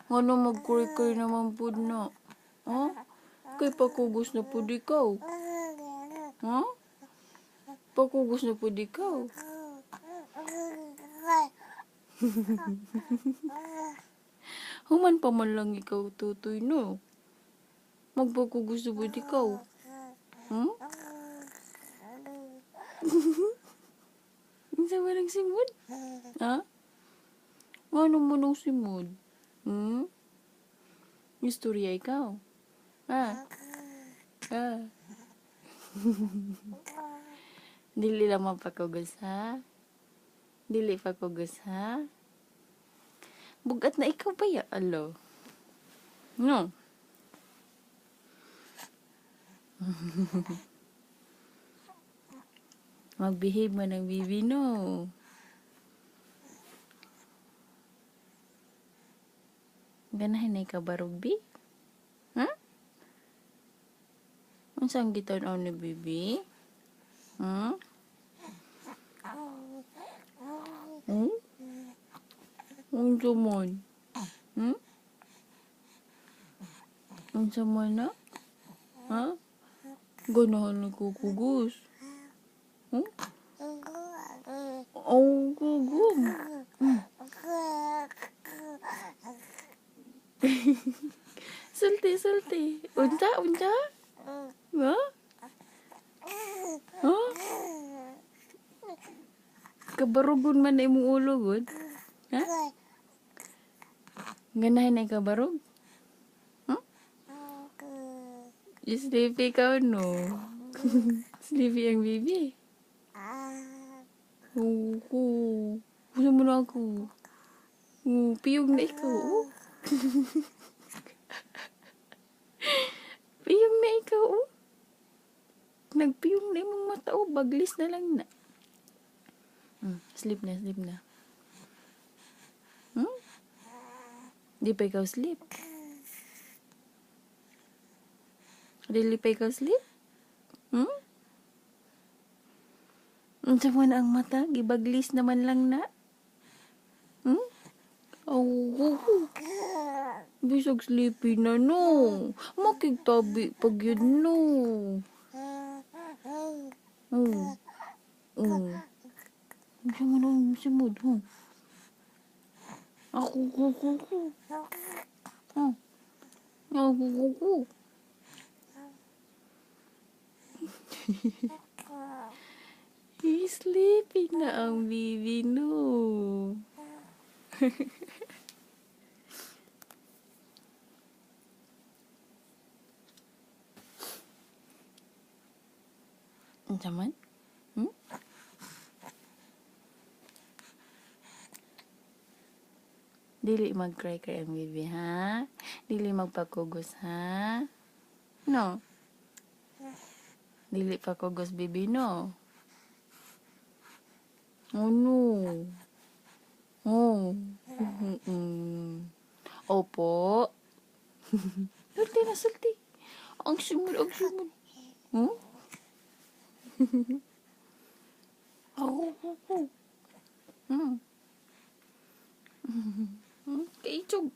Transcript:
Ngano magkuri-kuri naman pud na? Ha? Kay pakugos na pud ikaw. Ha? Pakugos na pud ikaw. Human pa man lang ikaw, tutoy, no? Magpakugos na pud ikaw. Hmm? Ang sama ng simod? Ha? Ano mo nung simod? Hmm? Istorya ikaw? Ha? Ha? Dili lang mapakugos, ha? Dili pakugos, ha? Bugat na ikaw ba ya? Alo? No? Mag-behave mo ng bibi, no? Ganahin na ikaw ba, Ruby? Ha? Ang saan gitan ni bibi? Ha? Hmm? Ang saman? Hmm? Ang saman na? Ha? Ganahan na kukugos? Hmm? Oh, gugum. Sulti, sulti. Unta, unta? Ha? Ha? Kabarugon man na imong ulo, good? Ha? Ganahin na ikabarog? Huh? Sleepy ka, no? Sleepy ang baby. Oo. Gusto mo na ako. Piyong na ikaw. Oh. Piyong na ikaw. Oh. Nagpiyong na imong mata. Oh. Baglis na lang na. Sleep na, sleep na. Hmm? Di pa ikaw sleep? Really pa ikaw sleep? Hmm? Unsa man ang mata? Gibaglis naman lang na. Hmm? Oh. Bisag sleepy na, no. Makigtabi pag yun, no. Unsa man ang simod, ha? Ako. Ako. Sleepy na ang baby, no. Unsa man? Hmm? Dili mag-cry ang baby, ha? Dili magpakugos, ha? No? Dili pakugos, baby, no? Oh, no. Oh. Opo. Sulti na, sulti. Ang simul. Hmm? Ako. Kay Ichog.